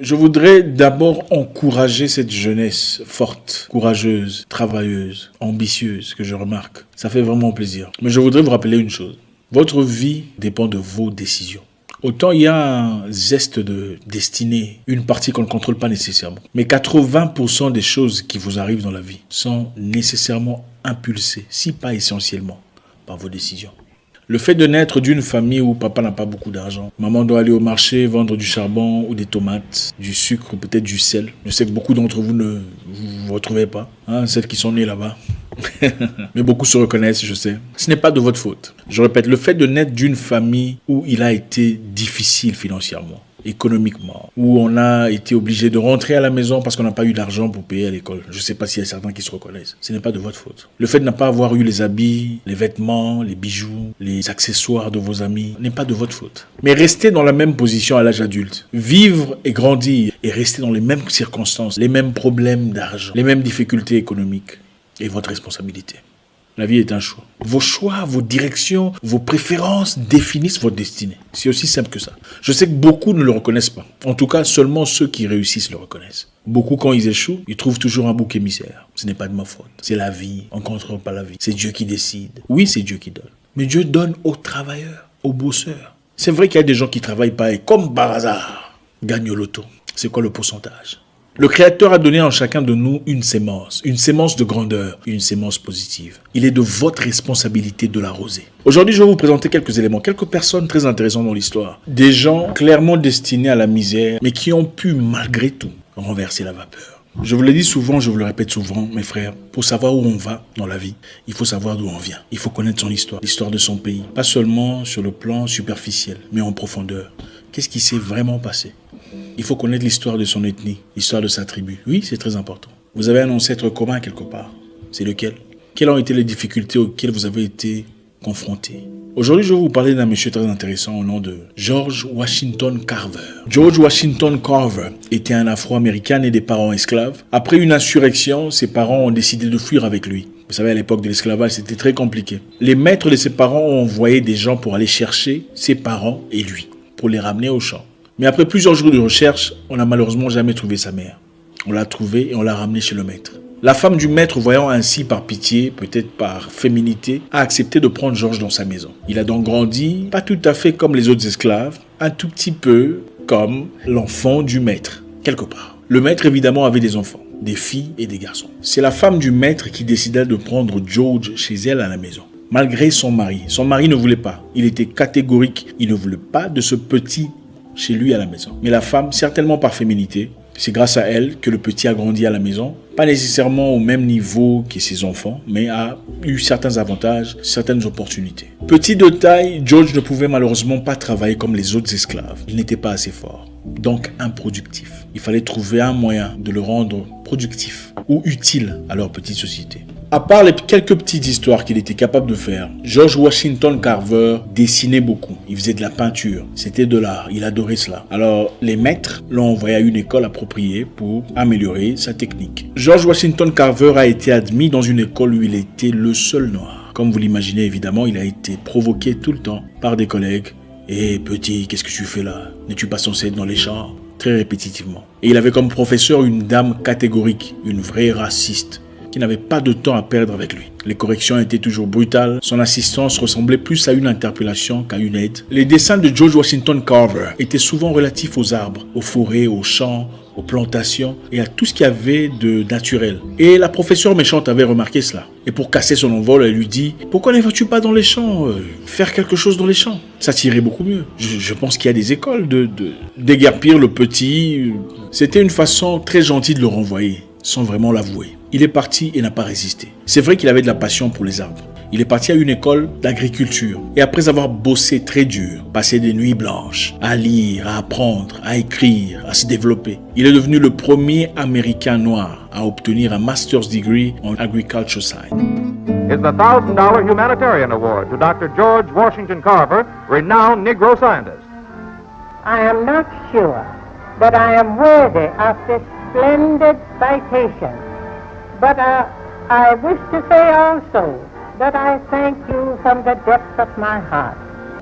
Je voudrais d'abord encourager cette jeunesse forte, courageuse, travailleuse, ambitieuse que je remarque. Ça fait vraiment plaisir. Mais je voudrais vous rappeler une chose. Votre vie dépend de vos décisions. Autant il y a un zeste de destinée, une partie qu'on ne contrôle pas nécessairement. Mais 80% des choses qui vous arrivent dans la vie sont nécessairement impulsées, si pas essentiellement, par vos décisions. Le fait de naître d'une famille où papa n'a pas beaucoup d'argent, maman doit aller au marché vendre du charbon ou des tomates, du sucre, peut-être du sel. Je sais que beaucoup d'entre vous ne vous retrouvez pas, celles qui sont nées là-bas. Mais beaucoup se reconnaissent, je sais. Ce n'est pas de votre faute. Je répète, le fait de naître d'une famille où il a été difficile financièrement, économiquement, où on a été obligé de rentrer à la maison parce qu'on n'a pas eu d'argent pour payer à l'école. Je ne sais pas s'il y a certains qui se reconnaissent. Ce n'est pas de votre faute. Le fait de ne pas avoir eu les habits, les vêtements, les bijoux, les accessoires de vos amis n'est pas de votre faute. Mais rester dans la même position à l'âge adulte, vivre et grandir et rester dans les mêmes circonstances, les mêmes problèmes d'argent, les mêmes difficultés économiques est votre responsabilité. La vie est un choix. Vos choix, vos directions, vos préférences définissent votre destinée. C'est aussi simple que ça. Je sais que beaucoup ne le reconnaissent pas. En tout cas, seulement ceux qui réussissent le reconnaissent. Beaucoup, quand ils échouent, ils trouvent toujours un bouc émissaire. Ce n'est pas de ma faute. C'est la vie. On ne contrôle pas la vie. C'est Dieu qui décide. Oui, c'est Dieu qui donne. Mais Dieu donne aux travailleurs, aux bosseurs. C'est vrai qu'il y a des gens qui ne travaillent pas et, comme par hasard, gagnent au loto. C'est quoi le pourcentage ? Le Créateur a donné en chacun de nous une sémence de grandeur, une sémence positive. Il est de votre responsabilité de l'arroser. Aujourd'hui, je vais vous présenter quelques éléments, quelques personnes très intéressantes dans l'histoire. Des gens clairement destinés à la misère, mais qui ont pu, malgré tout, renverser la vapeur. Je vous le dis souvent, je vous le répète souvent, mes frères, pour savoir où on va dans la vie, il faut savoir d'où on vient. Il faut connaître son histoire, l'histoire de son pays. Pas seulement sur le plan superficiel, mais en profondeur. Qu'est-ce qui s'est vraiment passé ? Il faut connaître l'histoire de son ethnie, l'histoire de sa tribu. Oui, c'est très important. Vous avez un ancêtre commun quelque part. C'est lequel ? Quelles ont été les difficultés auxquelles vous avez été confrontés ? Aujourd'hui, je vais vous parler d'un monsieur très intéressant au nom de George Washington Carver. George Washington Carver était un Afro-Américain né des parents esclaves. Après une insurrection, ses parents ont décidé de fuir avec lui. Vous savez, à l'époque de l'esclavage, c'était très compliqué. Les maîtres de ses parents ont envoyé des gens pour aller chercher ses parents et lui, pour les ramener au champ. Mais après plusieurs jours de recherche, on n'a malheureusement jamais trouvé sa mère. On l'a trouvée et on l'a ramenée chez le maître. La femme du maître, voyant ainsi par pitié, peut-être par féminité, a accepté de prendre Georges dans sa maison. Il a donc grandi, pas tout à fait comme les autres esclaves, un tout petit peu comme l'enfant du maître, quelque part. Le maître, évidemment, avait des enfants, des filles et des garçons. C'est la femme du maître qui décida de prendre George chez elle à la maison. Malgré son mari ne voulait pas. Il était catégorique, il ne voulait pas de ce petit chez lui à la maison. Mais la femme, certainement par féminité, c'est grâce à elle que le petit a grandi à la maison, pas nécessairement au même niveau que ses enfants, mais a eu certains avantages, certaines opportunités. Petit de taille, George ne pouvait malheureusement pas travailler comme les autres esclaves. Il n'était pas assez fort, donc improductif. Il fallait trouver un moyen de le rendre productif ou utile à leur petite société. À part les quelques petites histoires qu'il était capable de faire, George Washington Carver dessinait beaucoup. Il faisait de la peinture. C'était de l'art. Il adorait cela. Alors, les maîtres l'ont envoyé à une école appropriée pour améliorer sa technique. George Washington Carver a été admis dans une école où il était le seul noir. Comme vous l'imaginez, évidemment, il a été provoqué tout le temps par des collègues. « Hé, petit, qu'est-ce que tu fais là? N'es-tu pas censé être dans les champs ?» Très répétitivement. Et il avait comme professeur une dame catégorique, une vraie raciste, qui n'avait pas de temps à perdre avec lui. Les corrections étaient toujours brutales. Son assistance ressemblait plus à une interpellation qu'à une aide. Les dessins de George Washington Carver étaient souvent relatifs aux arbres, aux forêts, aux champs, aux plantations et à tout ce qu'il y avait de naturel. Et la professeure méchante avait remarqué cela. Et pour casser son envol, elle lui dit « Pourquoi ne vas-tu pas dans les champs faire quelque chose dans les champs ?» Ça tirait beaucoup mieux. Je pense qu'il y a des écoles de déguerpir le petit. C'était une façon très gentille de le renvoyer, sans vraiment l'avouer. Il est parti et n'a pas résisté. C'est vrai qu'il avait de la passion pour les arbres. Il est parti à une école d'agriculture. Et après avoir bossé très dur, passé des nuits blanches, à lire, à apprendre, à écrire, à se développer, il est devenu le premier Américain noir à obtenir un Master's Degree en Agriculture Science. Is the $1,000 Humanitarian Award to Dr. George Washington Carver, renowned Negro scientist. I am not sure that I am worthy of this splendid citation. But I wish to say also that I thank you from the depths of my heart.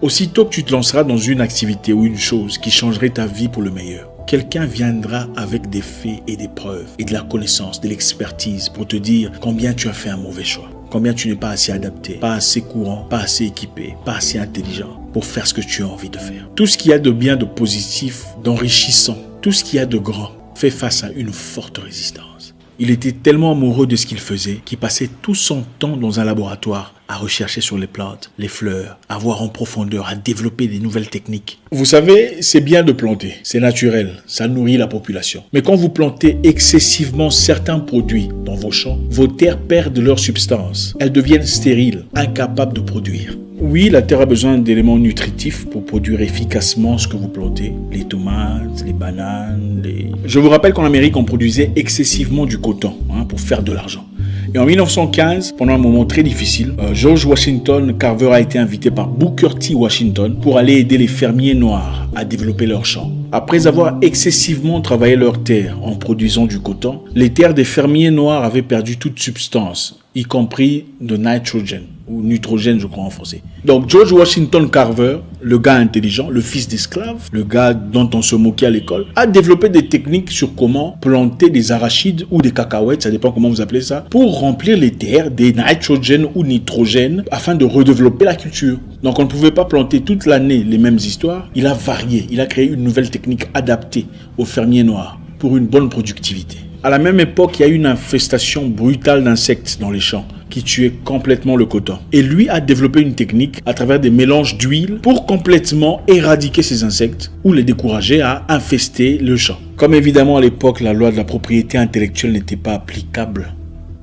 Aussitôt que tu te lanceras dans une activité ou une chose qui changerait ta vie pour le meilleur, quelqu'un viendra avec des faits et des preuves et de la connaissance, de l'expertise pour te dire combien tu as fait un mauvais choix. Combien tu n'es pas assez adapté, pas assez courant, pas assez équipé, pas assez intelligent pour faire ce que tu as envie de faire. Tout ce qu'il y a de bien, de positif, d'enrichissant, tout ce qu'il y a de grand fait face à une forte résistance. Il était tellement amoureux de ce qu'il faisait qu'il passait tout son temps dans un laboratoire à rechercher sur les plantes, les fleurs, à voir en profondeur, à développer des nouvelles techniques. Vous savez, c'est bien de planter, c'est naturel, ça nourrit la population. Mais quand vous plantez excessivement certains produits dans vos champs, vos terres perdent leur substance. Elles deviennent stériles, incapables de produire. Oui, la terre a besoin d'éléments nutritifs pour produire efficacement ce que vous plantez. Les tomates, les bananes, Je vous rappelle qu'en Amérique, on produisait excessivement du coton pour faire de l'argent. Et en 1915, pendant un moment très difficile, George Washington Carver a été invité par Booker T. Washington pour aller aider les fermiers noirs à développer leurs champs. Après avoir excessivement travaillé leurs terres en produisant du coton, les terres des fermiers noirs avaient perdu toute substance, y compris de nitrogène, ou nitrogène je crois en français. Donc George Washington Carver, le gars intelligent, le fils d'esclave, le gars dont on se moquait à l'école, a développé des techniques sur comment planter des arachides ou des cacahuètes, ça dépend comment vous appelez ça, pour remplir les terres des nitrogènes ou nitrogène afin de redévelopper la culture. Donc on ne pouvait pas planter toute l'année les mêmes histoires, il a varié, il a créé une nouvelle technique adaptée aux fermiers noirs pour une bonne productivité. À la même époque, il y a eu une infestation brutale d'insectes dans les champs qui tuait complètement le coton. Et lui a développé une technique à travers des mélanges d'huile pour complètement éradiquer ces insectes ou les décourager à infester le champ. Comme évidemment à l'époque, la loi de la propriété intellectuelle n'était pas applicable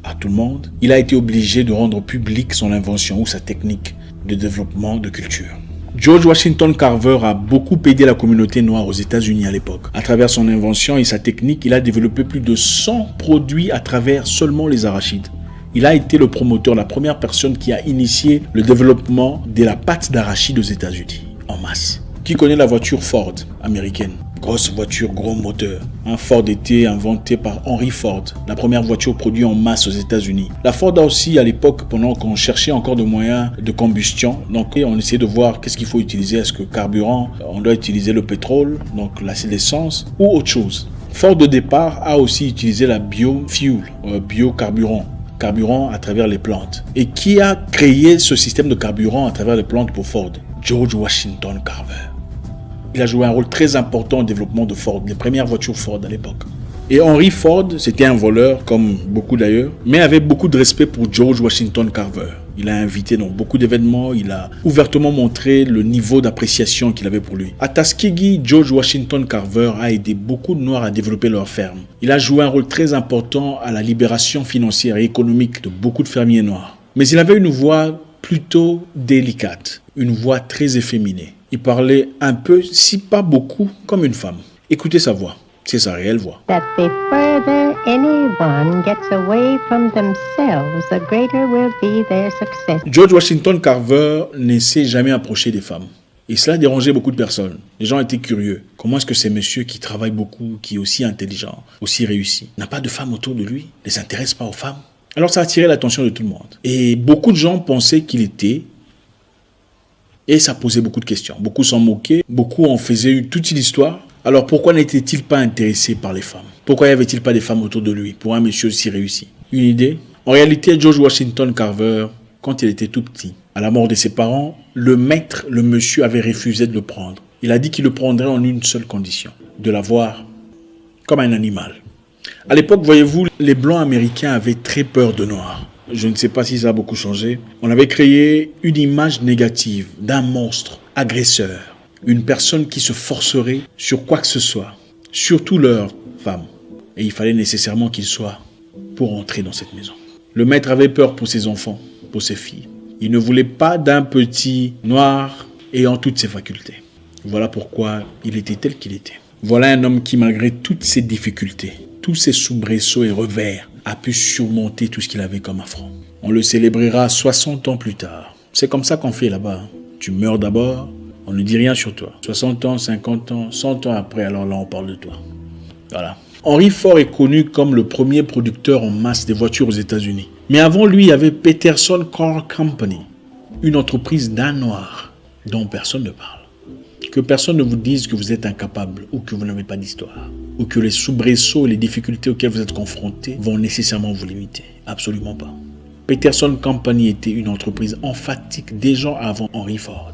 à tout le monde, il a été obligé de rendre publique son invention ou sa technique de développement de culture. George Washington Carver a beaucoup aidé la communauté noire aux États-Unis à l'époque. À travers son invention et sa technique, il a développé plus de 100 produits à travers seulement les arachides. Il a été le promoteur, la première personne qui a initié le développement de la pâte d'arachide aux États-Unis, en masse. Qui connaît la voiture Ford américaine? Grosse voiture, gros moteur. Un Ford était inventé par Henry Ford, la première voiture produite en masse aux États-Unis. La Ford a aussi, à l'époque, pendant qu'on cherchait encore de moyens de combustion, donc on essayait de voir qu'est-ce qu'il faut utiliser. Est-ce que carburant, on doit utiliser le pétrole, donc là c'est l'essence, ou autre chose. Ford de départ a aussi utilisé la biofuel, biocarburant. Carburant à travers les plantes. Et qui a créé ce système de carburant à travers les plantes pour Ford? George Washington Carver. Il a joué un rôle très important au développement de Ford, les premières voitures Ford à l'époque. Et Henry Ford, c'était un voleur, comme beaucoup d'ailleurs, mais avait beaucoup de respect pour George Washington Carver. Il l'a invité dans beaucoup d'événements, il a ouvertement montré le niveau d'appréciation qu'il avait pour lui. À Tuskegee, George Washington Carver a aidé beaucoup de Noirs à développer leurs fermes. Il a joué un rôle très important à la libération financière et économique de beaucoup de fermiers noirs. Mais il avait une voix plutôt délicate, une voix très efféminée. Il parlait un peu, si pas beaucoup, comme une femme. Écoutez sa voix, c'est sa réelle voix. That the further anyone gets away from themselves, the greater will be their success. George Washington Carver ne s'est jamais approché des femmes. Et cela dérangeait beaucoup de personnes. Les gens étaient curieux. Comment est-ce que ce monsieur qui travaille beaucoup, qui est aussi intelligent, aussi réussi, n'a pas de femmes autour de lui, ne s'intéresse pas aux femmes? Alors ça a attiré l'attention de tout le monde. Et beaucoup de gens pensaient qu'il était... Et ça posait beaucoup de questions. Beaucoup s'en moquaient, beaucoup en faisaient toute une histoire. Alors pourquoi n'était-il pas intéressé par les femmes? Pourquoi n'y avait-il pas des femmes autour de lui pour un monsieur si réussi? Une idée? En réalité, George Washington Carver, quand il était tout petit, à la mort de ses parents, le monsieur avait refusé de le prendre. Il a dit qu'il le prendrait en une seule condition, de l'avoir comme un animal. À l'époque, voyez-vous, les Blancs américains avaient très peur de Noirs. Je ne sais pas si ça a beaucoup changé. On avait créé une image négative d'un monstre, agresseur, une personne qui se forcerait sur quoi que ce soit, surtout leur femme. Et il fallait nécessairement qu'il soit pour entrer dans cette maison. Le maître avait peur pour ses enfants, pour ses filles. Il ne voulait pas d'un petit noir ayant toutes ses facultés. Voilà pourquoi il était tel qu'il était. Voilà un homme qui, malgré toutes ses difficultés, tous ses soubresauts et revers, a pu surmonter tout ce qu'il avait comme affront. On le célébrera 60 ans plus tard. C'est comme ça qu'on fait là-bas. Tu meurs d'abord, on ne dit rien sur toi. 60 ans, 50 ans, 100 ans après, alors là on parle de toi. Voilà. Henry Ford est connu comme le premier producteur en masse des voitures aux États-Unis. Mais avant lui, il y avait Peterson Car Company, une entreprise d'un noir dont personne ne parle. Que personne ne vous dise que vous êtes incapable ou que vous n'avez pas d'histoire. Ou que les soubresauts et les difficultés auxquelles vous êtes confrontés vont nécessairement vous limiter. Absolument pas. Peterson Company était une entreprise emphatique déjà avant Henry Ford.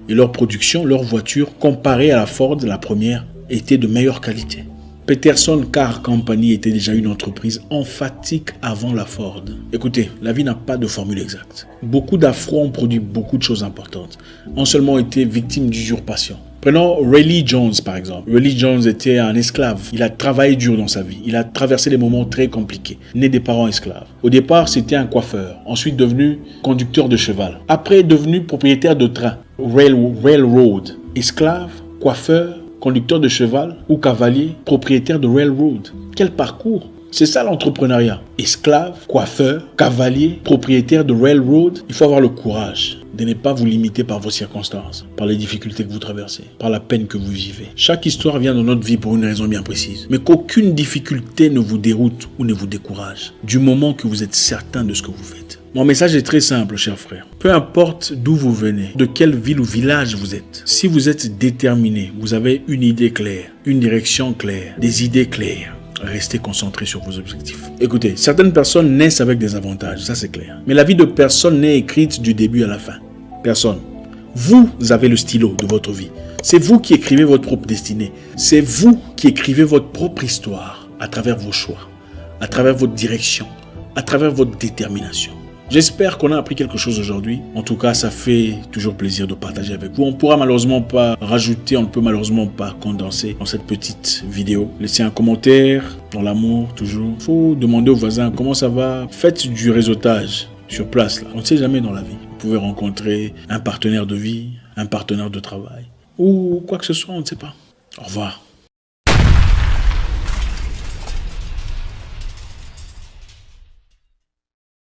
Et leur production, leur voiture, comparée à la Ford, la première, était de meilleure qualité. Peterson Car Company était déjà une entreprise emphatique avant la Ford. Écoutez, la vie n'a pas de formule exacte. Beaucoup d'Afro ont produit beaucoup de choses importantes, ont seulement été victimes d'usurpation. Prenons Raleigh Jones par exemple. Raleigh Jones était un esclave. Il a travaillé dur dans sa vie. Il a traversé des moments très compliqués. Né des parents esclaves. Au départ, c'était un coiffeur. Ensuite devenu conducteur de cheval. Après devenu propriétaire de train. Railroad. Esclave, coiffeur, conducteur de cheval ou cavalier, propriétaire de railroad. Quel parcours! C'est ça l'entrepreneuriat. Esclave, coiffeur, cavalier, propriétaire de railroad. Il faut avoir le courage de ne pas vous limiter par vos circonstances, par les difficultés que vous traversez, par la peine que vous vivez. Chaque histoire vient dans notre vie pour une raison bien précise. Mais qu'aucune difficulté ne vous déroute ou ne vous décourage, du moment que vous êtes certain de ce que vous faites. Mon message est très simple, chers frères. Peu importe d'où vous venez, de quelle ville ou village vous êtes, si vous êtes déterminé, vous avez une idée claire, une direction claire, des idées claires, restez concentrés sur vos objectifs. Écoutez, certaines personnes naissent avec des avantages, ça c'est clair. Mais la vie de personne n'est écrite du début à la fin. Personne. Vous avez le stylo de votre vie. C'est vous qui écrivez votre propre destinée. C'est vous qui écrivez votre propre histoire à travers vos choix, à travers votre direction, à travers votre détermination. J'espère qu'on a appris quelque chose aujourd'hui. En tout cas, ça fait toujours plaisir de partager avec vous. On ne pourra malheureusement pas rajouter, on ne peut malheureusement pas condenser dans cette petite vidéo. Laissez un commentaire, dans l'amour toujours. Il faut demander aux voisins comment ça va. Faites du réseautage sur place. Là. On ne sait jamais dans la vie. Vous pouvez rencontrer un partenaire de vie, un partenaire de travail ou quoi que ce soit, on ne sait pas. Au revoir.